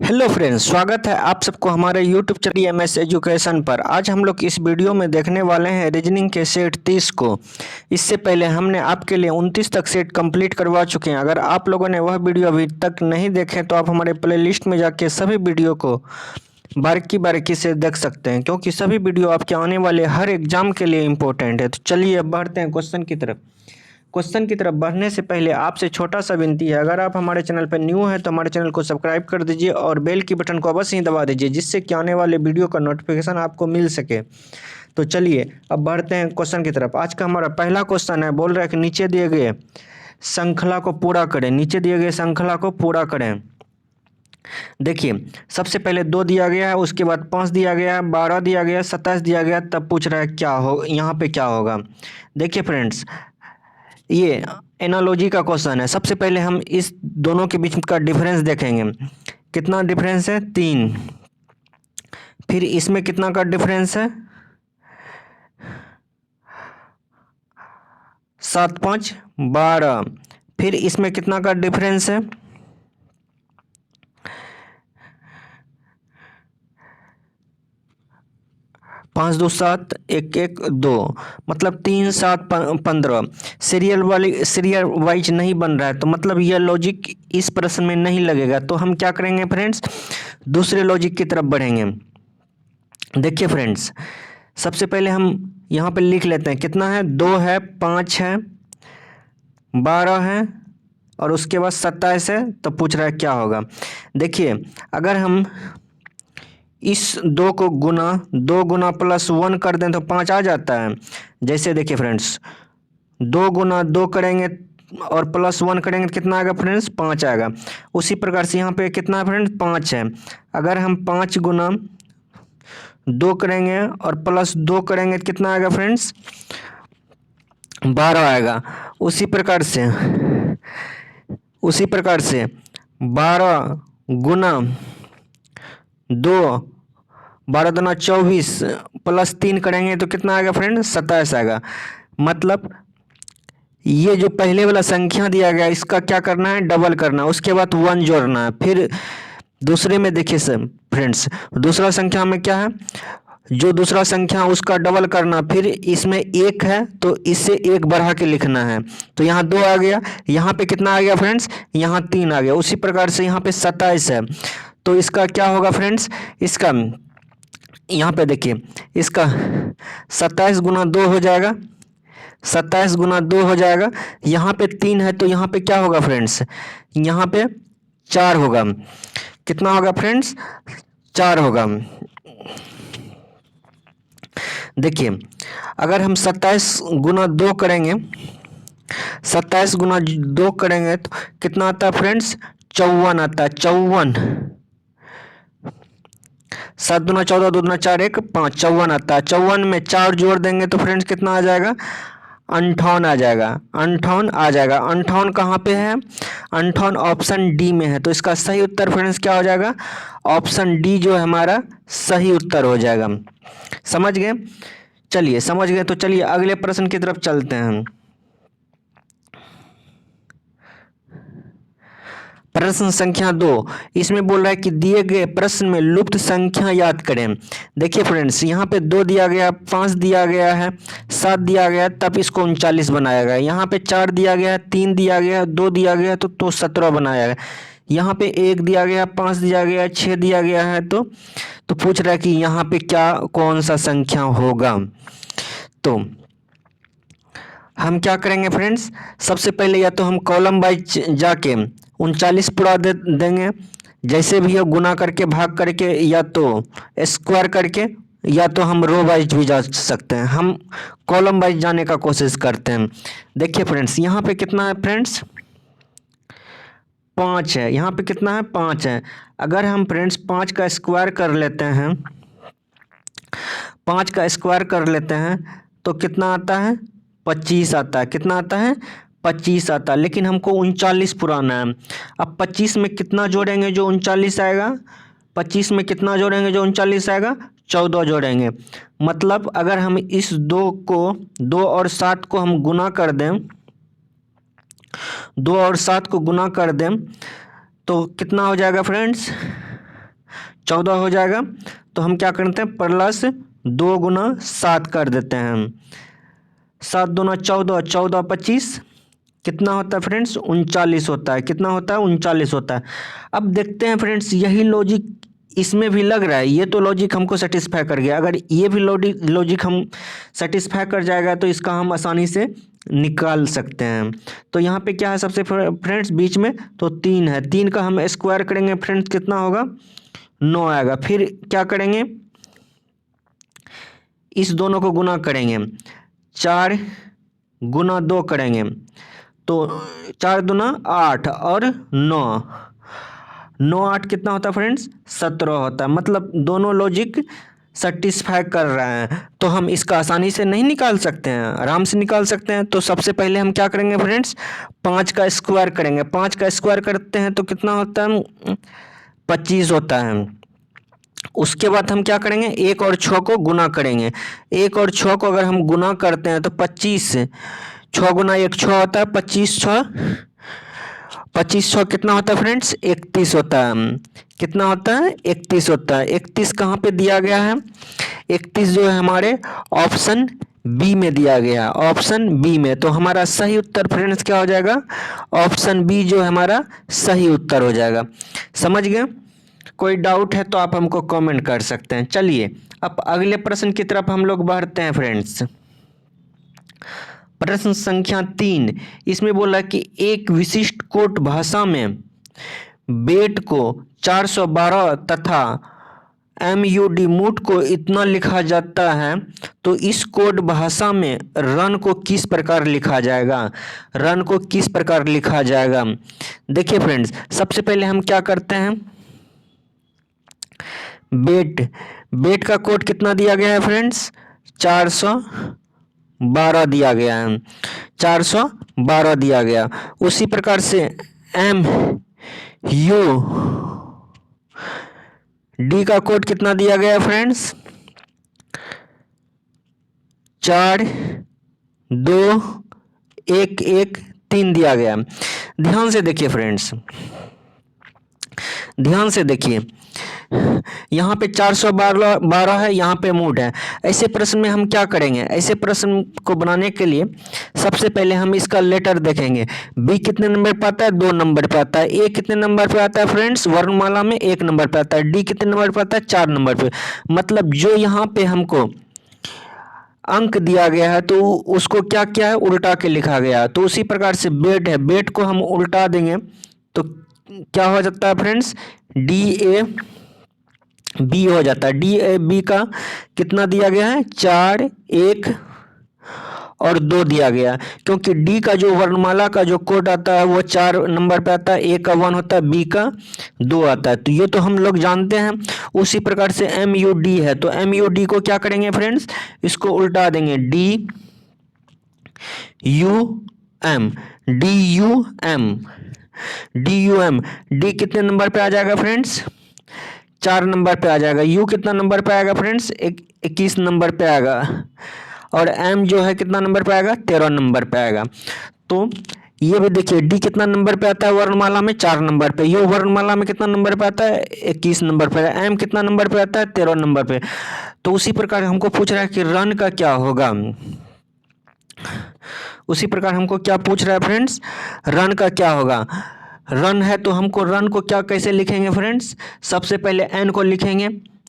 Hello friends, स्वागत है आप सबको हमारे यूट्यूब चैनल एमएस एजुकेशन पर। आज हम लोग इस वीडियो में देखने वाले हैं रीजनिंग के सेट 30 को। इससे पहले हमने आपके लिए 29 तक सेट कंप्लीट करवा चुके हैं। अगर आप लोगों ने वह वीडियो अभी तक नहीं देखे तो आप हमारे प्लेलिस्ट में जाके सभी वीडियो को बारीकी बारीकी से देख सकते हैं, क्योंकि सभी वीडियो आपके आने वाले हर एग्जाम के लिए इम्पोर्टेंट है। तो चलिए अब बढ़ते हैं क्वेश्चन की तरफ बढ़ने से पहले आपसे छोटा सा विनती है, अगर आप हमारे चैनल पर न्यू है तो हमारे चैनल को सब्सक्राइब कर दीजिए और बेल की बटन को अवश्य ही दबा दीजिए, जिससे कि आने वाले वीडियो का नोटिफिकेशन आपको मिल सके। तो चलिए अब बढ़ते हैं क्वेश्चन की तरफ। आज का हमारा पहला क्वेश्चन है, बोल रहा है कि नीचे दिए गए श्रृंखला को पूरा करें। नीचे दिए गए श्रृंखला को पूरा करें। देखिए, सबसे पहले 2 दिया गया है, उसके बाद 5 दिया गया है, 12 दिया गया है, 27 दिया गया है। तब पूछ रहा है क्या हो, यहाँ पे क्या होगा। देखिए फ्रेंड्स, ये एनालॉजी का क्वेश्चन है। सबसे पहले हम इस दोनों के बीच का डिफरेंस देखेंगे। कितना डिफरेंस है? 3। फिर इसमें कितना का डिफरेंस है? 7 5 12। फिर इसमें कितना का डिफरेंस है? 5 2 7 1 1 2, मतलब 3 7 15। सीरियल वाइज नहीं बन रहा है, तो मतलब यह लॉजिक इस प्रश्न में नहीं लगेगा। तो हम क्या करेंगे फ्रेंड्स, दूसरे लॉजिक की तरफ बढ़ेंगे। देखिए फ्रेंड्स, सबसे पहले हम यहाँ पे लिख लेते हैं। कितना है? 2 है, 5 है, 12 है और उसके बाद 27 है। तो पूछ रहा है क्या होगा। देखिए, अगर हम इस 2 को गुना 2 गुना +1 कर दें तो 5 आ जाता है। जैसे देखिए फ्रेंड्स, 2 गुना 2 करेंगे और +1 करेंगे तो कितना आएगा फ्रेंड्स? 5 आएगा। उसी प्रकार से यहाँ पे कितना है फ्रेंड्स? 5 है। अगर हम 5 गुना 2 करेंगे और +2 करेंगे तो कितना आएगा फ्रेंड्स? 12 आएगा। उसी प्रकार से 12 गुना 2, 12 दूना 24 +3 करेंगे तो कितना आएगा फ्रेंड? 27 आएगा। मतलब ये जो पहले वाला संख्या दिया गया इसका क्या करना है? डबल करना, उसके बाद 1 जोड़ना है। फिर दूसरे में देखिए सर फ्रेंड्स, दूसरा संख्या में क्या है? जो दूसरा संख्या उसका डबल करना। फिर इसमें 1 है तो इससे 1 बढ़ा के लिखना है। तो यहाँ 2 आ गया, यहाँ पे कितना आ गया फ्रेंड्स? यहाँ 3 आ गया। उसी प्रकार से यहाँ पे 27 है। तो इसका क्या होगा फ्रेंड्स? इसका यहाँ पे देखिए, इसका 27 गुना 2 हो जाएगा। 27 गुना 2 हो जाएगा। यहाँ पे 3 है तो यहाँ पे क्या होगा फ्रेंड्स? यहाँ पे 4 होगा। कितना होगा फ्रेंड्स? 4 होगा। देखिए, अगर हम 27 गुना 2 करेंगे, 27 गुना 2 करेंगे तो कितना आता है फ्रेंड्स? 54 आता है। 54, 7 दूना 14, 2 दूना 4 1 5, 54 आता है। 54 में 4 जोड़ देंगे तो फ्रेंड्स कितना आ जाएगा? 58 आ जाएगा। 58 आ जाएगा। 58 कहाँ पे है? 58 ऑप्शन डी में है। तो इसका सही उत्तर फ्रेंड्स क्या हो जाएगा? ऑप्शन डी जो है हमारा सही उत्तर हो जाएगा। समझ गए? चलिए, समझ गए तो चलिए अगले प्रश्न की तरफ चलते हैं। प्रश्न संख्या 2, इसमें बोल रहा है कि दिए गए प्रश्न में लुप्त संख्या याद करें। देखिए फ्रेंड्स, यहाँ पे 2 दिया गया, 5 दिया गया है, 7 दिया गया, तब इसको 39 बनाया गया। यहाँ पे 4 दिया गया है, 3 दिया गया है, 2 दिया गया है तो 17 बनाया गया। यहाँ पे 1 दिया गया, 5 दिया गया, 6 दिया गया है। तो पूछ रहा है कि यहाँ पे क्या कौन सा संख्या होगा। तो हम क्या करेंगे फ्रेंड्स, सबसे पहले या तो हम कॉलम वाइज जाके 39 पूरा दे देंगे। जैसे भी हो, गुना करके, भाग करके, या तो स्क्वायर करके, या तो हम रो वाइज भी जा सकते हैं। हम कॉलम वाइज जाने का कोशिश करते हैं। देखिए फ्रेंड्स, यहाँ पे कितना है फ्रेंड्स? 5 है। यहाँ पे कितना है? 5 है। अगर हम फ्रेंड्स 5 का स्क्वायर कर लेते हैं, 5 का स्क्वायर कर लेते हैं तो कितना आता है? 25 आता है। कितना आता है? 25 आता है। लेकिन हमको 39 पुराना है। अब 25 में कितना जोड़ेंगे जो 39 आएगा? 25 में कितना जोड़ेंगे जो 39 आएगा? 14 जोड़ेंगे। मतलब अगर हम इस 2 और 7 को हम गुना कर दें, 2 और 7 को गुना कर दें तो कितना हो जाएगा फ्रेंड्स? 14 हो जाएगा। तो हम क्या करते हैं, प्लस 2 गुना 7 कर देते हैं हम। 7 दूना 14, 14 25 कितना होता है फ्रेंड्स, 39 होता है। कितना होता है, 39 होता है। अब देखते हैं फ्रेंड्स, यही लॉजिक इसमें भी लग रहा है। ये तो लॉजिक हमको सेटिस्फाई कर गया। अगर ये भी लॉजिक हम सेटिस्फाई कर जाएगा तो इसका हम आसानी से निकाल सकते हैं। तो यहाँ पे क्या है सबसे फ्रेंड्स बीच में, तो 3 है। 3 का हम स्क्वायर करेंगे फ्रेंड्स, कितना होगा, 9 आएगा। फिर क्या करेंगे, इस दोनों को गुना करेंगे, 4 गुना 2 करेंगे तो 4 दूना 8 और 9, 9 8 कितना होता है फ्रेंड्स, 17 होता है। मतलब दोनों लॉजिक सेटिस्फाई कर रहे हैं। तो हम इसका आसानी से नहीं निकाल सकते हैं, आराम से निकाल सकते हैं। तो सबसे पहले हम क्या करेंगे फ्रेंड्स, 5 का स्क्वायर करेंगे। 5 का स्क्वायर करते हैं तो कितना होता है, 25 होता है। उसके बाद हम क्या करेंगे, 1 और 6 को गुना करेंगे। 1 और 6 को अगर हम गुना करते हैं तो 25, 6 गुना 1 6 होता है, 25 6 कितना होता है फ्रेंड्स, 31 होता है। कितना होता है, 31 होता है। 31 कहाँ पे दिया गया है, 31 जो है हमारे ऑप्शन बी में दिया गया है, ऑप्शन बी में। तो हमारा सही उत्तर फ्रेंड्स क्या हो जाएगा, ऑप्शन बी जो है हमारा सही उत्तर हो जाएगा। समझ गए। कोई डाउट है तो आप हमको कमेंट कर सकते हैं। चलिए अब अगले प्रश्न की तरफ हम लोग बढ़ते हैं फ्रेंड्स। प्रश्न संख्या 3, इसमें बोला कि एक विशिष्ट कोट भाषा में बेट को 412 तथा MUD मूट को इतना लिखा जाता है, तो इस कोड भाषा में रन को किस प्रकार लिखा जाएगा, रन को किस प्रकार लिखा जाएगा। देखिए फ्रेंड्स, सबसे पहले हम क्या करते हैं, बेट का कोड कितना दिया गया है फ्रेंड्स, 412 दिया गया है, 412 दिया गया। उसी प्रकार से MUD का कोड कितना दिया गया है फ्रेंड्स, 4 2 1 1 3 दिया गया। ध्यान से देखिए फ्रेंड्स, ध्यान से देखिए, यहाँ पे 412 है, यहाँ पे मूड है। ऐसे प्रश्न में हम क्या करेंगे, ऐसे प्रश्न को बनाने के लिए सबसे पहले हम इसका लेटर देखेंगे। बी कितने नंबर पे आता है, 2 नंबर पे आता है। ए कितने नंबर पे आता है फ्रेंड्स, वर्णमाला में 1 नंबर पे आता है। डी कितने नंबर पे आता है, 4 नंबर पे। मतलब जो यहाँ पे हमको अंक दिया गया है तो उसको क्या क्या है, उल्टा के लिखा गया है। तो उसी प्रकार से बेट है, बेट को हम उल्टा देंगे तो क्या हो जाता है फ्रेंड्स, DAB हो जाता है। DAB का कितना दिया गया है, 4 1 और 2 दिया गया। क्योंकि डी का जो वर्णमाला का जो कोड आता है वो 4 नंबर पे आता है, ए का 1 होता है, बी का 2 आता है। तो ये तो हम लोग जानते हैं। उसी प्रकार से MUD है, तो MUD को क्या करेंगे फ्रेंड्स, इसको उल्टा देंगे, DUM। डी कितने नंबर पे आ जाएगा फ्रेंड्स, 4 नंबर पे आ जाएगा। यू कितना नंबर पे आएगा फ्रेंड्स, 21 नंबर पे आएगा। और एम जो है कितना नंबर पे आएगा, 13 नंबर पे आएगा। तो ये भी देखिए, डी कितना नंबर पे आता है वर्णमाला में, 4 नंबर पे। यू वर्णमाला में कितना नंबर पे आता है, 21 नंबर पे। एम कितना नंबर पे आता है, 13 नंबर पे। तो उसी प्रकार हमको पूछ रहा है कि रन का क्या होगा। उसी प्रकार हमको क्या पूछ रहा है फ्रेंड्स, रन का क्या होगा। रन है तो हमको रन को क्या कैसे लिखेंगे फ्रेंड्स, सबसे पहले एन को लिखेंगे,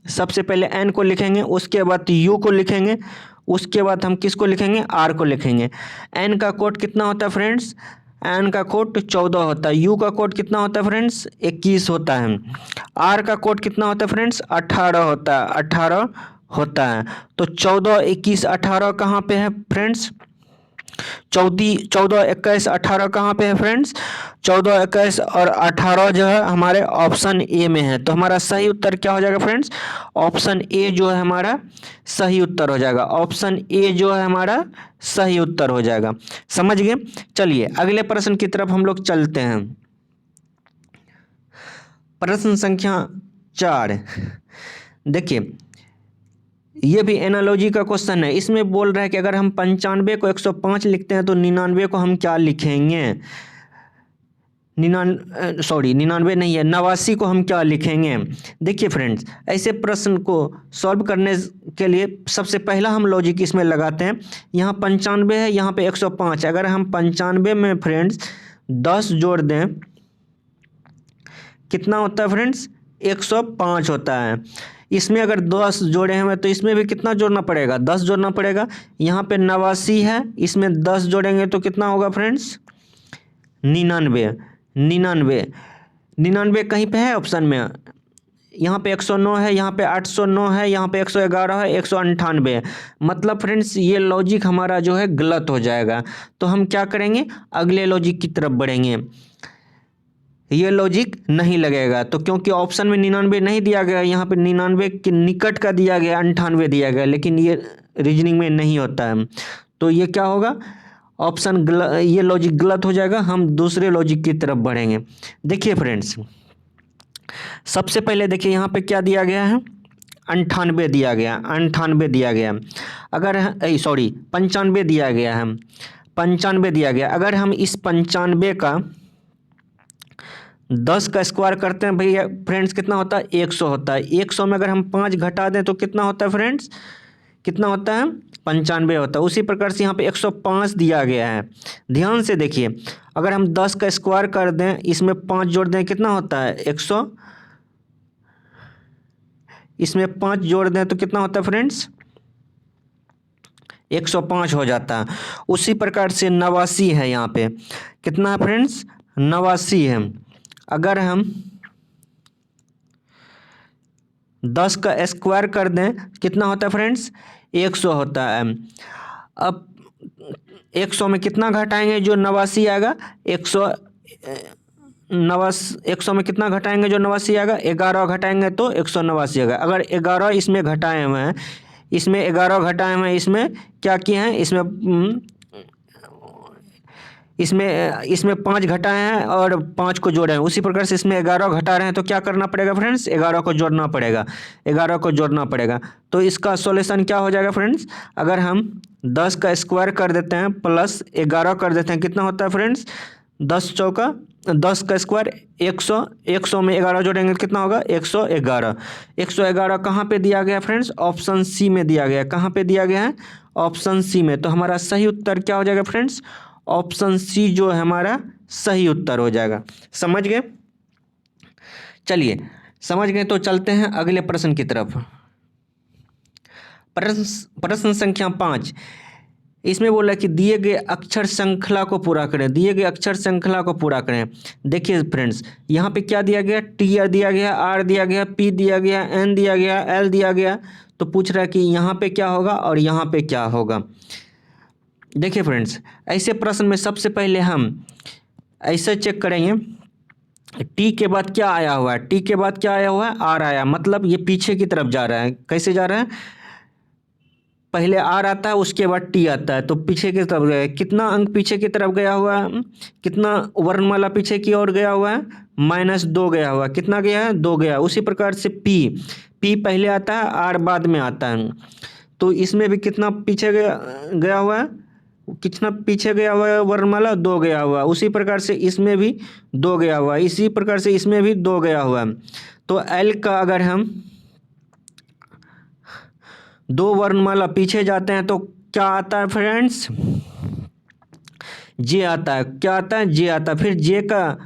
सबसे पहले एन को लिखेंगे, उसके बाद यू को लिखेंगे, उसके बाद हम किसको लिखेंगे, आर को लिखेंगे। एन का कोड कितना होता है फ्रेंड्स, एन का कोड 14 होता है। यू का कोड कितना होता है फ्रेंड्स, 21 होता है। आर का कोड कितना होता है फ्रेंड्स, 18 होता है, 18 होता है। तो 14 21 18 कहाँ पे है फ्रेंड्स, 14 21 18 कहाँ पे है फ्रेंड्स, 14 21 और 18 जो है हमारे ऑप्शन ए में है। तो हमारा सही उत्तर क्या हो जाएगा फ्रेंड्स, ऑप्शन ए जो है हमारा सही उत्तर हो जाएगा। ऑप्शन ए जो है हमारा सही उत्तर हो जाएगा। समझ गए। चलिए अगले प्रश्न की तरफ हम लोग चलते हैं। प्रश्न संख्या 4 देखिए, ये भी एनालॉजी का क्वेश्चन है। इसमें बोल रहा है कि अगर हम 95 को 105 लिखते हैं तो 99 को हम क्या लिखेंगे। निन्यानवे नहीं है, 89 को हम क्या लिखेंगे। देखिए फ्रेंड्स, ऐसे प्रश्न को सॉल्व करने के लिए सबसे पहला हम लॉजिक इसमें लगाते हैं। यहाँ 95 है, यहाँ पे 105। अगर हम 95 में फ्रेंड्स 10 जोड़ दें, कितना होता है फ्रेंड्स, 105 होता है। इसमें अगर 10 जोड़े हैं तो इसमें भी कितना जोड़ना पड़ेगा, 10 जोड़ना पड़ेगा। यहाँ पे 89 है, इसमें 10 जोड़ेंगे तो कितना होगा फ्रेंड्स, 99 कहीं पे है ऑप्शन में। यहाँ पे 109 है, यहाँ पे 809 है, यहाँ पे 111 है, 198 है। मतलब फ्रेंड्स ये लॉजिक हमारा जो है गलत हो जाएगा। तो हम क्या करेंगे, अगले लॉजिक की तरफ बढ़ेंगे। ये लॉजिक नहीं लगेगा, तो क्योंकि ऑप्शन में 99 नहीं दिया गया, यहाँ पे 99 के निकट का दिया गया, 98 दिया गया, लेकिन ये रीजनिंग में नहीं होता है। तो ये क्या होगा, ऑप्शन ये लॉजिक गलत हो जाएगा। हम दूसरे लॉजिक की तरफ बढ़ेंगे। देखिए फ्रेंड्स, सबसे पहले देखिए यहाँ पे क्या दिया गया है, 98 दिया गया, 98 दिया गया। अगर 95 दिया गया है, 95 दिया गया। अगर हम इस 95 का 10 का स्क्वायर करते हैं भैया फ्रेंड्स, कितना होता है, 100 होता है। 100 में अगर हम 5 घटा दें तो कितना होता है फ्रेंड्स, कितना होता है, 95 होता है। उसी प्रकार से यहाँ पे 105 दिया गया है। ध्यान से देखिए, अगर हम 10 का स्क्वायर कर दें, इसमें 5 जोड़ दें, कितना होता है, 100। इसमें 5 जोड़ दें तो कितना होता है फ्रेंड्स, 105 हो जाता है। उसी प्रकार से 89 है, यहाँ पे कितना है फ्रेंड्स, 89 है। अगर हम 10 का स्क्वायर कर दें, कितना होता है फ्रेंड्स, 100 होता है। अब 100 में कितना घटाएंगे, जो 89 आएगा, 100 में कितना घटाएंगे, जो 89 आएगा, 11 घटाएंगे तो 189 आएगा। अगर 11 इसमें घटाए हुए हैं, इसमें 11 घटाए हुए हैं, इसमें क्या किए हैं, इसमें 5 घटाए हैं और 5 को जोड़े हैं। उसी प्रकार से इसमें 11 घटा रहे हैं, तो क्या करना पड़ेगा फ्रेंड्स, 11 को जोड़ना पड़ेगा, 11 को जोड़ना पड़ेगा। तो इसका सॉल्यूशन क्या हो जाएगा फ्रेंड्स, अगर हम 10 का स्क्वायर कर देते हैं प्लस 11 कर देते हैं, कितना होता है फ्रेंड्स, 10 चौका 10 का स्क्वायर 100, 100 में 11 जोड़ेंगे कितना होगा, 111। 111 कहाँ पे दिया गया फ्रेंड्स, ऑप्शन सी में दिया गया। कहाँ पे दिया गया है, ऑप्शन सी में। तो हमारा सही उत्तर क्या हो जाएगा फ्रेंड्स, ऑप्शन सी जो है हमारा सही उत्तर हो जाएगा। समझ गए, चलिए समझ गए तो चलते हैं अगले प्रश्न की तरफ। प्रश्न संख्या 5, इसमें बोला कि दिए गए अक्षर श्रृंखला को पूरा करें, दिए गए अक्षर श्रृंखला को पूरा करें। देखिए फ्रेंड्स, यहाँ पे क्या दिया गया, टी दिया गया, आर दिया गया, पी दिया गया, एन दिया गया, एल दिया गया। तो पूछ रहा है कि यहाँ पे क्या होगा और यहाँ पे क्या होगा। देखिए फ्रेंड्स, ऐसे प्रश्न में सबसे पहले हम ऐसे चेक करेंगे, टी के बाद क्या आया हुआ है, टी के बाद क्या आया हुआ है, आर आया, मतलब ये पीछे की तरफ जा रहा है। कैसे जा रहा है, पहले आर आता है उसके बाद टी आता है, तो पीछे की तरफ गया। कितना अंक पीछे की तरफ गया हुआ है, कितना वर्णमाला पीछे की ओर गया हुआ है, -2 गया हुआ है। कितना गया है, 2 गया। उसी प्रकार से पी पहले आता है, आर बाद में आता है। तो इसमें भी कितना पीछे गया हुआ है, कितना पीछे गया हुआ है वर्णमाला, 2 गया हुआ है। उसी प्रकार से इसमें भी 2 गया हुआ है, इसी प्रकार से इसमें भी 2 गया हुआ है। तो एल का अगर हम 2 वर्णमाला पीछे जाते हैं तो क्या आता है फ्रेंड्स, जे आता है। क्या आता है, जे आता है। फिर जे का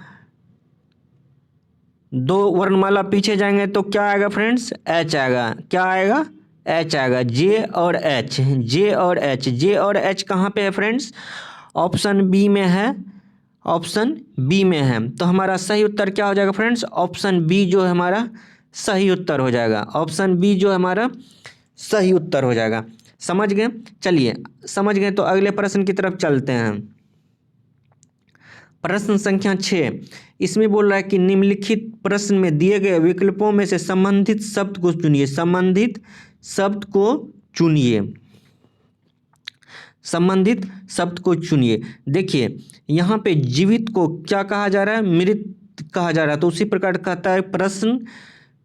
2 वर्णमाला पीछे जाएंगे तो क्या आएगा फ्रेंड्स, एच आएगा। क्या आएगा, एच आएगा। जे और एच, जे और एच, जे और एच कहाँ पे है फ्रेंड्स, ऑप्शन बी में है, ऑप्शन बी में है। तो हमारा सही उत्तर क्या हो जाएगा फ्रेंड्स, ऑप्शन बी जो है हमारा सही उत्तर हो जाएगा। ऑप्शन बी जो है हमारा सही उत्तर हो जाएगा। समझ गए, चलिए समझ गए तो अगले प्रश्न की तरफ चलते हैं। प्रश्न संख्या 6, इसमें बोल रहा है कि निम्नलिखित प्रश्न में दिए गए विकल्पों में से संबंधित शब्द को चुनिए, संबंधित शब्द को चुनिए, संबंधित शब्द को चुनिए। देखिए यहाँ पे जीवित को क्या कहा जा रहा है, मृत कहा जा रहा है। तो उसी प्रकार कहता है प्रश्न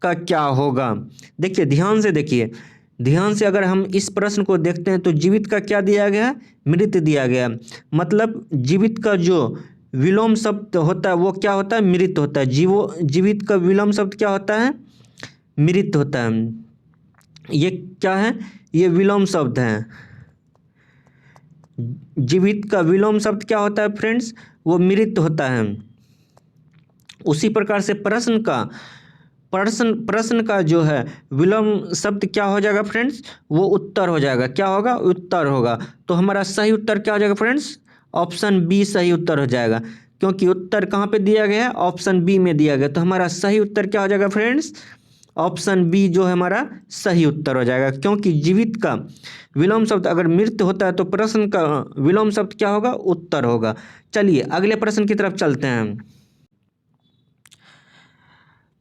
का क्या होगा। देखिए ध्यान से देखिए, ध्यान से अगर हम इस प्रश्न को देखते हैं तो जीवित का क्या दिया गया है, मृत दिया गया। मतलब जीवित का जो विलोम शब्द होता है वो क्या होता है, मृत होता है। जीवित का विलोम शब्द क्या होता है, मृत होता है। ये क्या है, ये विलोम शब्द है। जीवित का विलोम शब्द क्या होता है फ्रेंड्स, वो मृत होता है। उसी प्रकार से प्रश्न का जो है विलोम शब्द क्या हो जाएगा फ्रेंड्स, वो उत्तर हो जाएगा। क्या होगा, उत्तर होगा। तो हमारा सही उत्तर क्या हो जाएगा फ्रेंड्स, ऑप्शन बी सही उत्तर हो जाएगा, क्योंकि उत्तर कहाँ पे दिया गया है, ऑप्शन बी में दिया गया। तो हमारा सही उत्तर क्या हो जाएगा फ्रेंड्स, ऑप्शन बी जो है हमारा सही उत्तर हो जाएगा। क्योंकि जीवित का विलोम शब्द अगर मृत होता है तो प्रश्न का विलोम शब्द क्या होगा, उत्तर होगा। चलिए अगले प्रश्न की तरफ चलते हैं।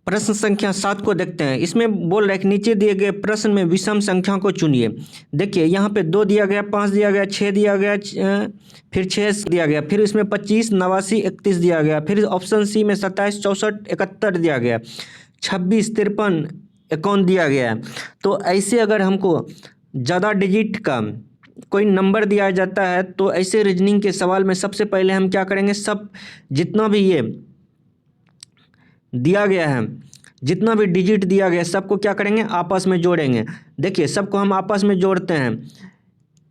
प्रश्न संख्या 7 को देखते हैं। इसमें बोल रहा है कि नीचे दिए गए प्रश्न में विषम संख्या को चुनिए। देखिए यहाँ पे 2 दिया गया, 5 दिया गया, 6 दिया गया, फिर 6 दिया गया, फिर इसमें 25, 89, 31 दिया गया, फिर ऑप्शन सी में 27, 64, 71 दिया गया, 26, 53, 51 दिया गया है। तो ऐसे अगर हमको ज़्यादा डिजिट का कोई नंबर दिया जाता है तो ऐसे रीजनिंग के सवाल में सबसे पहले हम क्या करेंगे, सब जितना भी ये दिया गया है, जितना भी डिजिट दिया गया है सबको क्या करेंगे, आपस में जोड़ेंगे। देखिए सबको हम आपस में जोड़ते हैं,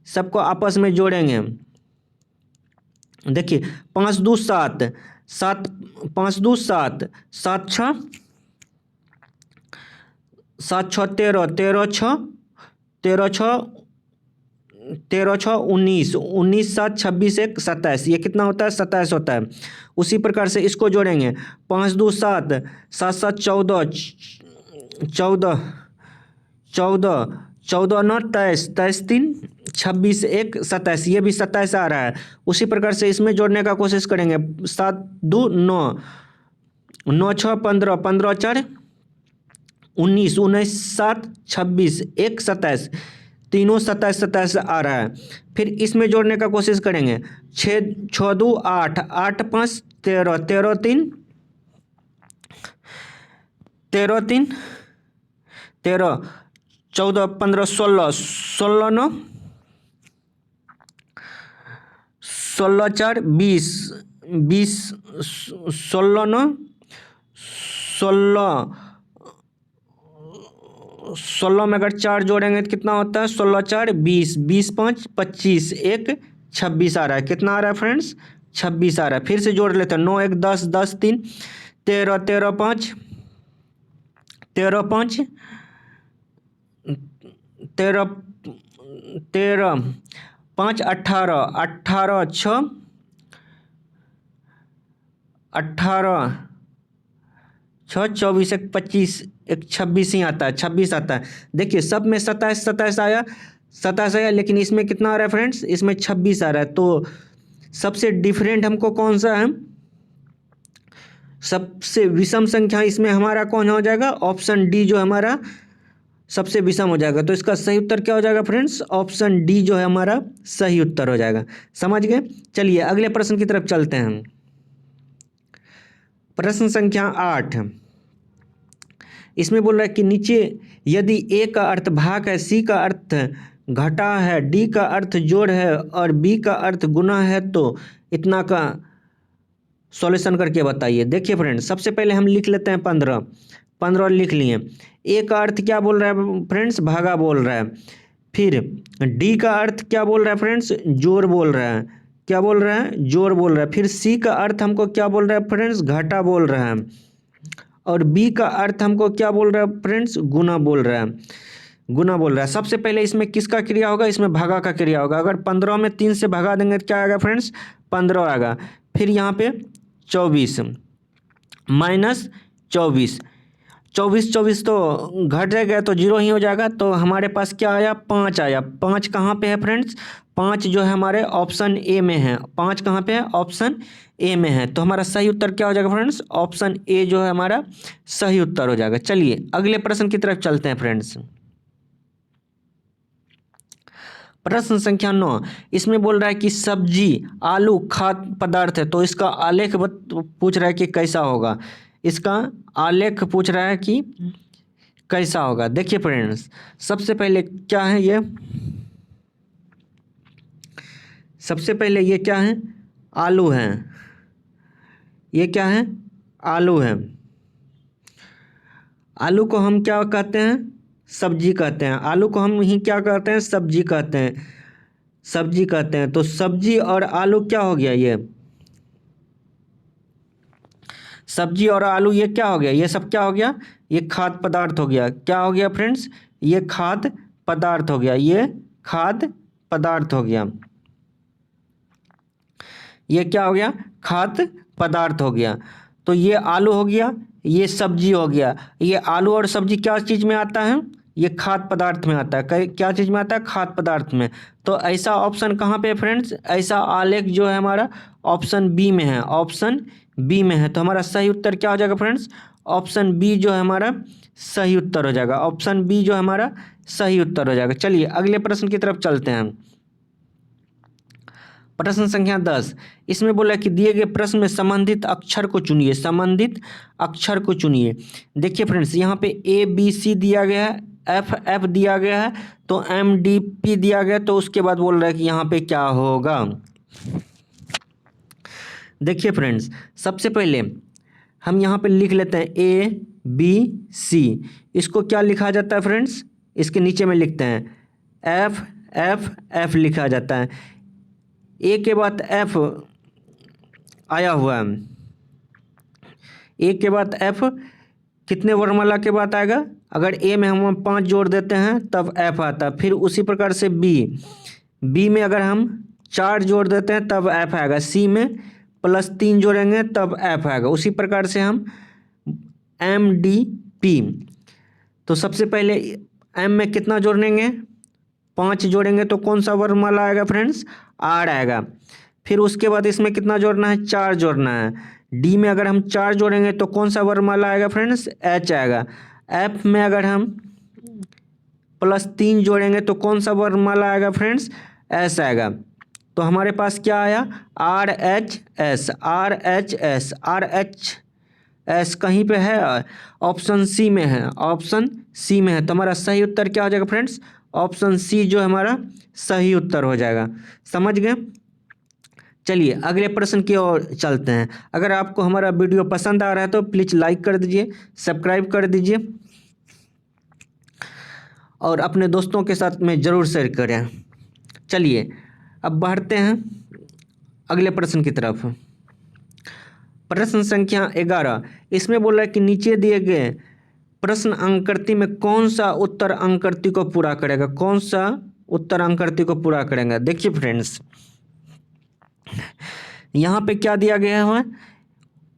सबको आपस में जोड़ेंगे। देखिए 5 2 7, 7 5 2 7, 7 6 7 6 13, 13 6 13 6 13 6 19, 19 7 26 1 27, ये कितना होता है, 27 होता है। उसी प्रकार से इसको जोड़ेंगे, 5 2 7, 7 7 14, 14 14 14 9 23, 23 3 26 1 27, ये भी 27 आ रहा है। उसी प्रकार से इसमें जोड़ने का कोशिश करेंगे, 7 2 9, 9 6 15, 15 4 19, 19 7 26 1 27, तीनों 27 27 आ रहा है। फिर इसमें जोड़ने का कोशिश करेंगे, 6 6 2 8, 8 5 13, 13 3 13 3 13 14 15 16, 16 9 16 4 20, 20 16 9 16, 16 में अगर 4 जोड़ेंगे तो कितना होता है, 16 4 20, 20 5 25 1 26 आ रहा है। कितना आ रहा है फ्रेंड्स, 26 आ रहा है। फिर से जोड़ लेते हैं, 9 1 10, 10 3 13, 13 5 13 5 13 13 5 18, 18 6 18 6 24 1 25 1 26 ही आता है, 26 आता है। देखिए सब में 27 27 आया, 27 आया, लेकिन इसमें कितना आ रहा है फ्रेंड्स, इसमें 26 आ रहा है। तो सबसे डिफरेंट हमको कौन सा है, सबसे विषम संख्या इसमें हमारा कौन हो जाएगा, ऑप्शन डी जो हमारा सबसे विषम हो जाएगा। तो इसका सही उत्तर क्या हो जाएगा फ्रेंड्स, ऑप्शन डी जो है हमारा सही उत्तर हो जाएगा। समझ गए। चलिए अगले प्रश्न की तरफ चलते हैं। प्रश्न संख्या 8, इसमें बोल रहा है कि नीचे यदि ए का अर्थ भाग है, सी का अर्थ घटा है, डी का अर्थ जोड़ है और बी का अर्थ गुना है तो इतना का सॉल्यूशन करके बताइए। देखिए फ्रेंड्स सबसे पहले हम लिख लेते हैं 15, 15 लिख लिए। ए का अर्थ क्या बोल रहा है फ्रेंड्स, भागा बोल रहा है। फिर डी का अर्थ क्या बोल रहा है फ्रेंड्स, जोड़ बोल रहा है। क्या बोल रहा है, जोड़ बोल रहा है। फिर सी का अर्थ हमको क्या बोल रहा है फ्रेंड्स, घाटा बोल रहा है। और बी का अर्थ हमको क्या बोल रहा है फ्रेंड्स, गुना बोल रहा है, गुना बोल रहा है। सबसे पहले इसमें किसका क्रिया होगा, इसमें भागा का क्रिया होगा। अगर 15 में 3 से भगा देंगे तो क्या आएगा फ्रेंड्स, 15 आएगा। फिर यहाँ पे 24 माइनस 24, 24 24 तो घट गया तो 0 ही हो जाएगा। तो हमारे पास क्या आया, 5 आया। 5 कहाँ पे है फ्रेंड्स, 5 जो है हमारे ऑप्शन ए में है। 5 कहाँ पे है, ऑप्शन ए में है। तो हमारा सही उत्तर क्या हो जाएगा फ्रेंड्स, ऑप्शन ए जो है हमारा सही उत्तर हो जाएगा। चलिए अगले प्रश्न की तरफ चलते हैं फ्रेंड्स। प्रश्न संख्या 9, इसमें बोल रहा है कि सब्जी आलू खाद्य पदार्थ है, तो इसका आलेख पूछ रहा है कि कैसा होगा। इसका आलेख पूछ रहा है कि कैसा होगा। देखिए फ्रेंड्स सबसे पहले क्या है, ये सबसे पहले ये क्या है, आलू है। ये क्या है? आलू है। आलू को हम क्या कहते हैं? सब्जी कहते हैं। आलू को हम ही क्या कहते हैं? सब्जी कहते हैं। सब्जी कहते हैं। तो सब्जी और आलू क्या हो गया? ये सब्जी और आलू ये क्या हो गया? ये सब क्या हो गया? ये खाद्य पदार्थ हो गया। क्या हो गया फ्रेंड्स? ये खाद्य पदार्थ हो गया। ये खाद्य पदार्थ हो गया। ये क्या हो गया? खाद्य पदार्थ हो गया। तो ये आलू हो गया, ये सब्जी हो गया। ये आलू और सब्जी क्या चीज़ में आता है? ये खाद्य पदार्थ में आता है। क्या चीज़ में आता है? खाद्य पदार्थ में। तो ऐसा ऑप्शन कहाँ पे है फ्रेंड्स? ऐसा आलेख जो है हमारा ऑप्शन बी में है। ऑप्शन बी में है। तो हमारा सही उत्तर क्या हो जाएगा फ्रेंड्स? ऑप्शन बी जो है हमारा सही उत्तर हो जाएगा। ऑप्शन बी जो हमारा सही उत्तर हो जाएगा। चलिए अगले प्रश्न की तरफ चलते हैं। प्रश्न संख्या 10। इसमें बोला कि दिए गए प्रश्न में संबंधित अक्षर को चुनिए। संबंधित अक्षर को चुनिए। देखिए फ्रेंड्स, यहाँ पे ए बी सी दिया गया है, एफ एफ दिया गया है, तो एम डी पी दिया गया। तो उसके बाद बोल रहा है कि यहाँ पे क्या होगा। देखिए फ्रेंड्स, सबसे पहले हम यहाँ पे लिख लेते हैं ए बी सी। इसको क्या लिखा जाता है फ्रेंड्स? इसके नीचे में लिखते हैं एफ एफ एफ लिखा जाता है। ए के बाद एफ आया हुआ है। ए के बाद एफ कितने वर्णमाला के बाद आएगा? अगर ए में हम 5 जोड़ देते हैं तब एफ आता है। फिर उसी प्रकार से बी में अगर हम 4 जोड़ देते हैं तब एफ आएगा। सी में +3 जोड़ेंगे तब एफ आएगा। उसी प्रकार से हम एम डी पी। तो सबसे पहले एम में कितना जोड़ेंगे? 5 जोड़ेंगे तो कौन सा वर्णमाला आएगा फ्रेंड्स? आर आएगा। फिर उसके बाद इसमें कितना जोड़ना है? 4 जोड़ना है। डी में अगर हम 4 जोड़ेंगे तो कौन सा वर्णमाला आएगा फ्रेंड्स? एच आएगा। एफ में अगर हम +3 जोड़ेंगे तो कौन सा वर्णमाला आएगा फ्रेंड्स? एस आएगा। तो हमारे पास क्या आया? R H S. R H S. R H S कहीं पे है? ऑप्शन सी में है। ऑप्शन सी में है। तो हमारा सही उत्तर क्या हो जाएगा फ्रेंड्स? ऑप्शन सी जो हमारा सही उत्तर हो जाएगा। समझ गए? चलिए अगले प्रश्न की ओर चलते हैं। अगर आपको हमारा वीडियो पसंद आ रहा है तो प्लीज़ लाइक कर दीजिए, सब्सक्राइब कर दीजिए और अपने दोस्तों के साथ में ज़रूर शेयर करें। चलिए अब बढ़ते हैं अगले प्रश्न की तरफ। प्रश्न संख्या 11। इसमें बोला है कि नीचे दिए गए प्रश्न अंककृति में कौन सा उत्तर अंककृति को पूरा करेगा? कौन सा उत्तर अंककृति को पूरा करेगा? देखिए फ्रेंड्स, यहाँ पे क्या दिया गया है?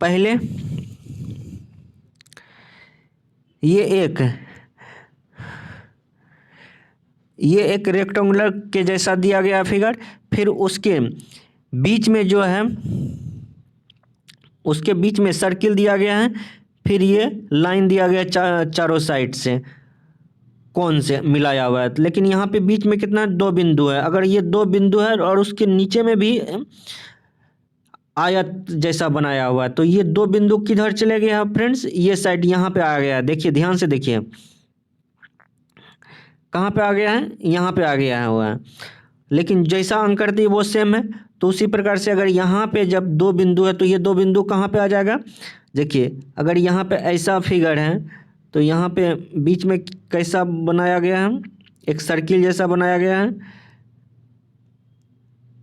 पहले ये एक रेक्टेंगुलर के जैसा दिया गया फिगर। फिर उसके बीच में जो है उसके बीच में सर्किल दिया गया है। फिर ये लाइन दिया गया चारों साइड से कौन से मिलाया हुआ है। लेकिन यहाँ पे बीच में कितना? 2 बिंदु है। अगर ये 2 बिंदु है और उसके नीचे में भी आयत जैसा बनाया हुआ है तो ये 2 बिंदु किधर चले गए हैं फ्रेंड्स? ये साइड यहाँ पे आ गया है। देखिए ध्यान से देखिए, कहाँ पे आ गया है? यहाँ पे आ गया है हुआ है। लेकिन जैसा अंककृति वो सेम है। तो उसी प्रकार से अगर यहाँ पे जब 2 बिंदु है तो ये 2 बिंदु कहाँ पे आ जाएगा? देखिए अगर यहाँ पे ऐसा फिगर है तो यहाँ पे बीच में कैसा बनाया गया है? एक सर्किल जैसा बनाया गया है।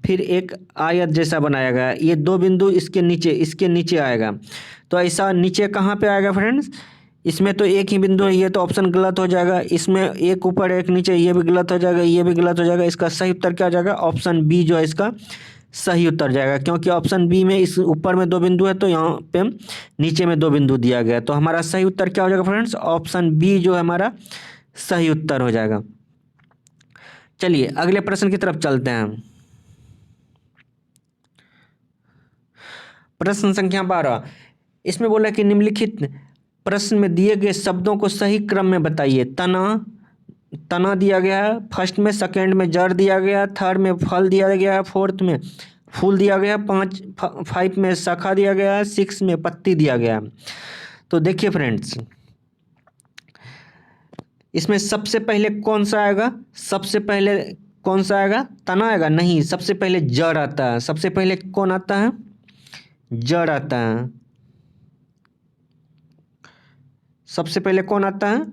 फिर एक आयत जैसा बनाया गया है। ये 2 बिंदु इसके नीचे आएगा। तो ऐसा नीचे कहाँ पे आएगा फ्रेंड्स? इसमें तो एक ही बिंदु है, ये तो ऑप्शन गलत हो जाएगा। इसमें एक ऊपर एक नीचे, ये भी गलत हो जाएगा, ये भी गलत हो जाएगा। इसका सही उत्तर क्या हो जाएगा? ऑप्शन बी जो है इसका सही उत्तर जाएगा, क्योंकि ऑप्शन बी में इस ऊपर में 2 बिंदु है तो यहाँ पे नीचे में 2 बिंदु दिया गया। तो हमारा सही उत्तर क्या हो जाएगा फ्रेंड्स? ऑप्शन बी जो है हमारा सही उत्तर हो जाएगा। चलिए अगले प्रश्न की तरफ चलते हैं। प्रश्न संख्या 12। इसमें बोला कि निम्नलिखित प्रश्न में दिए गए शब्दों को सही क्रम में बताइए। तना दिया गया है, फर्स्ट में, सेकंड में जड़ दिया गया, थर्ड में फल दिया गया है, फोर्थ में फूल दिया गया, 5 में शाखा दिया गया है, 6 में पत्ती दिया गया है। तो देखिए फ्रेंड्स, इसमें सबसे पहले कौन सा आएगा? सबसे पहले कौन सा आएगा? तना आएगा? नहीं, सबसे पहले जड़ आता है। सबसे पहले कौन आता है? जड़ आता है। सबसे पहले कौन आता है?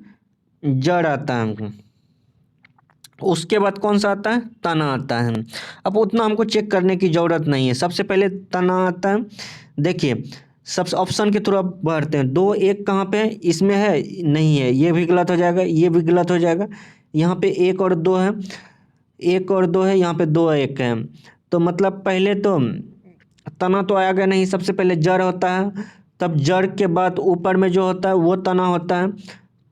जड़ आता है। उसके बाद कौन सा आता है? तना आता है। अब उतना हमको चेक करने की ज़रूरत नहीं है। सबसे पहले तना आता है। देखिए, सबसे ऑप्शन के थ्रू आप बढ़ते हैं। 2 1 कहाँ पे है? इसमें है? नहीं है, ये भी गलत हो जाएगा, ये भी गलत हो जाएगा। यहाँ पे 1 और 2 है, 1 और 2 है, यहाँ पे 2 1 है। तो मतलब पहले तो तना तो आएगा नहीं, सबसे पहले जड़ होता है, तब जड़ के बाद ऊपर में जो होता है वो तना होता है।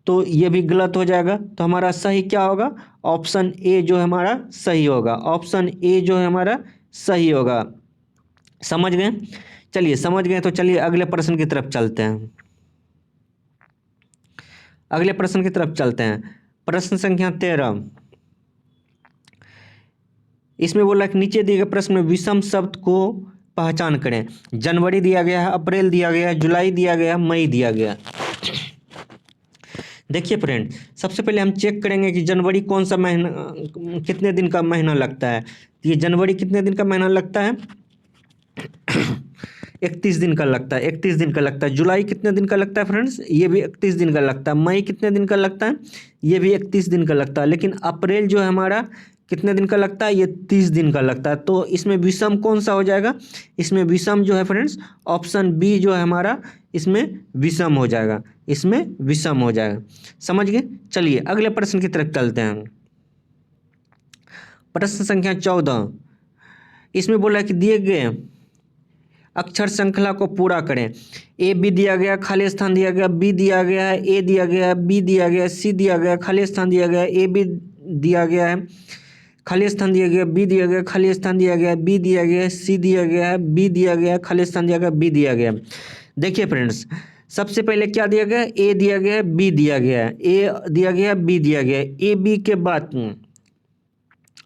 तो ये भी गलत हो जाएगा। तो हमारा सही क्या होगा? ऑप्शन ए जो है हमारा सही होगा। ऑप्शन ए जो है हमारा सही होगा। समझ गए? चलिए, समझ गए तो चलिए अगले प्रश्न की तरफ चलते हैं। अगले प्रश्न की तरफ चलते हैं। प्रश्न संख्या 13। इसमें बोला कि नीचे दिए गए प्रश्न में विषम शब्द को पहचान करें। जनवरी दिया गया है, अप्रैल दिया गया है, जुलाई दिया गया है, मई दिया गया है। देखिए फ्रेंड, सबसे पहले हम चेक करेंगे कि जनवरी कौन सा महीना, कितने दिन का महीना लगता है। तो ये जनवरी कितने दिन का महीना लगता है? 31 दिन का लगता है, 31 दिन का लगता है। जुलाई कितने दिन का लगता है फ्रेंड्स? ये भी 31 दिन का लगता है। मई कितने दिन का लगता है? ये भी 31 दिन का लगता है। लेकिन अप्रैल जो है हमारा कितने दिन का लगता है? ये 30 दिन का लगता है। तो इसमें विषम कौन सा हो जाएगा? इसमें विषम जो है फ्रेंड्स, ऑप्शन बी जो है हमारा इसमें विषम हो जाएगा। इसमें विषम हो जाएगा। समझ गए? चलिए अगले प्रश्न की तरफ चलते हैं। प्रश्न संख्या 14। इसमें बोला है कि दिए गए अक्षर श्रृंखला को पूरा करें। ए बी दिया गया, खाली स्थान दिया गया, बी दिया गया है, ए दिया गया है, बी दिया गया है, सी दिया गया है, खाली स्थान दिया गया है, ए बी दिया गया है, खाली स्थान दिया गया, बी दिया गया, खाली स्थान दिया गया, बी दिया गया, सी दिया गया है, बी दिया गया, खाली स्थान दिया गया, बी दिया गया। देखिए फ्रेंड्स, सबसे पहले क्या दिया गया? ए दिया गया है, बी दिया गया है, ए दिया गया, बी दिया गया है। ए बी के बाद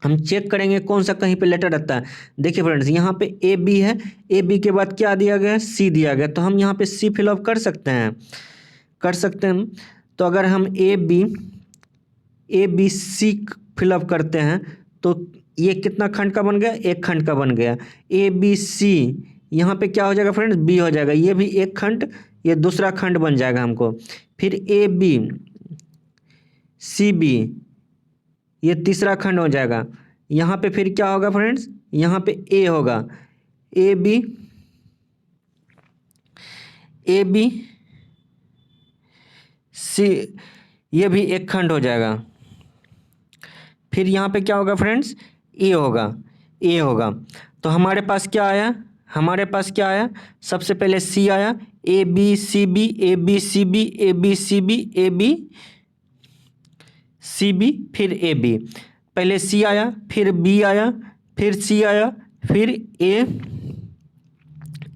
हम चेक करेंगे कौन सा कहीं पे लेटर रहता है। देखिए फ्रेंड्स, यहाँ पे ए बी है, ए बी के बाद क्या दिया गया है? सी दिया गया। तो हम यहाँ पे सी फिलअप कर सकते हैं, कर सकते हैं। तो अगर हम ए बी सी फिलअप करते हैं तो ये कितना खंड का बन गया? 1 खंड का बन गया। ए बी सी यहाँ पे क्या हो जाएगा फ्रेंड्स? बी हो जाएगा। ये भी 1 खंड, ये दूसरा खंड बन जाएगा हमको। फिर ए बी सी बी, ये तीसरा खंड हो जाएगा। यहाँ पे फिर क्या होगा फ्रेंड्स? यहाँ पे ए होगा, ए बी सी, ये भी 1 खंड हो जाएगा। फिर यहाँ पे क्या होगा फ्रेंड्स? ए होगा, ए होगा। तो हमारे पास क्या आया? हमारे पास क्या आया? सबसे पहले सी आया, A B C B, A B C B, A B C B, A B C B, फिर ए बी। पहले सी आया, फिर बी आया, फिर सी आया, फिर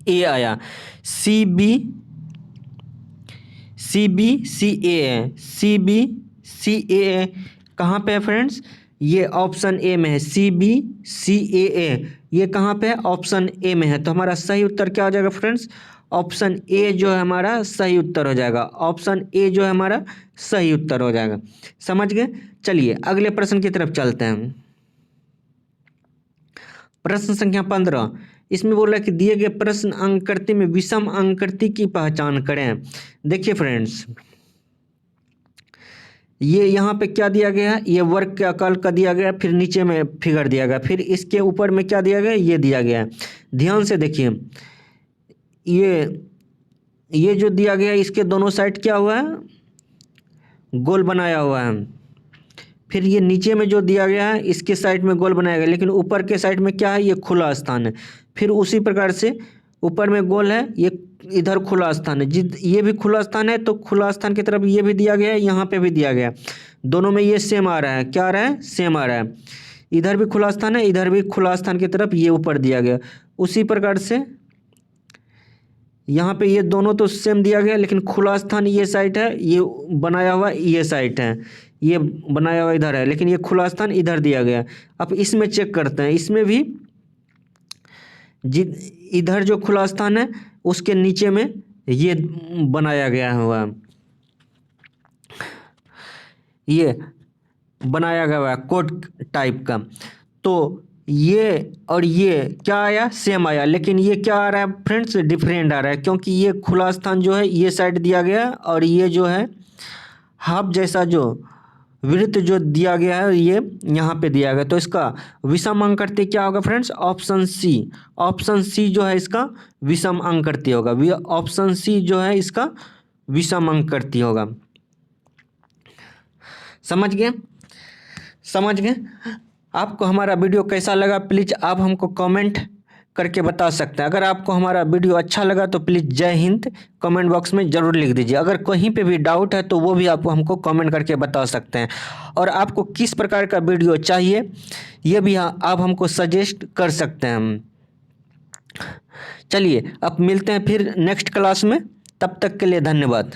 ए आया। C B C B C ए है, सी बी सी ए है। कहाँ पे है फ्रेंड्स? ये ऑप्शन ए में है, सी बी सी ए। ये कहाँ पे है? ऑप्शन ए में है। तो हमारा सही उत्तर क्या हो जाएगा फ्रेंड्स? ऑप्शन ए जो है हमारा सही उत्तर हो जाएगा। ऑप्शन ए जो है हमारा सही उत्तर हो जाएगा। समझ गए? चलिए अगले प्रश्न की तरफ चलते हैं। प्रश्न संख्या 15। इसमें बोला कि दिए गए प्रश्न अंककृति में विषम अंककृति की पहचान करें। देखिए फ्रेंड्स, ये यहाँ पे क्या दिया गया है? ये वर्ग के आकार का दिया गया, फिर नीचे में फिगर दिया गया, फिर इसके ऊपर में क्या दिया गया? ये दिया गया है। ध्यान से देखिए, ये जो दिया गया है इसके दोनों साइड क्या हुआ है? गोल बनाया हुआ है। फिर ये नीचे में जो दिया गया है इसके साइड में गोल बनाया गया, लेकिन ऊपर के साइड में क्या है? ये खुला स्थान है। फिर उसी प्रकार से ऊपर में गोल है, ये इधर खुला स्थान है। ये भी खुला स्थान है, तो खुला स्थान की तरफ ये भी दिया गया है, यहाँ पे भी दिया गया है। दोनों में ये सेम आ रहा है। क्या आ रहा है? सेम आ रहा है। इधर भी खुला स्थान है, इधर भी खुला स्थान की तरफ ये ऊपर दिया गया। उसी प्रकार से यहाँ पे ये दोनों तो सेम दिया गया, लेकिन खुला स्थान ये साइड है, ये बनाया हुआ ये साइड है, ये बनाया हुआ इधर है, लेकिन ये खुला स्थान इधर दिया गया। अब इसमें चेक करते हैं, इसमें भी इधर जो खुला स्थान है उसके नीचे में ये बनाया गया हुआ, ये बनाया गया हुआ कोट टाइप का। तो ये और ये क्या आया, सेम आया, लेकिन ये क्या आ रहा है फ्रेंड्स, डिफरेंट आ रहा है, क्योंकि ये खुला स्थान जो है ये साइड दिया गया है और ये जो है हाफ जैसा जो वृत्त जो दिया गया है ये यहाँ पे दिया गया। तो इसका विषम अंककृति क्या होगा friends, option C. Option C जो है इसका विषम अंककृति होगा। ऑप्शन सी जो है इसका विषम अंककृति होगा। समझ गए, समझ गए। आपको हमारा वीडियो कैसा लगा प्लीज़ आप हमको कमेंट करके बता सकते हैं। अगर आपको हमारा वीडियो अच्छा लगा तो प्लीज़ जय हिंद कमेंट बॉक्स में ज़रूर लिख दीजिए। अगर कहीं पे भी डाउट है तो वो भी आप हमको कमेंट करके बता सकते हैं। और आपको किस प्रकार का वीडियो चाहिए ये भी आप हमको सजेस्ट कर सकते हैं। चलिए अब मिलते हैं फिर नेक्स्ट क्लास में, तब तक के लिए धन्यवाद।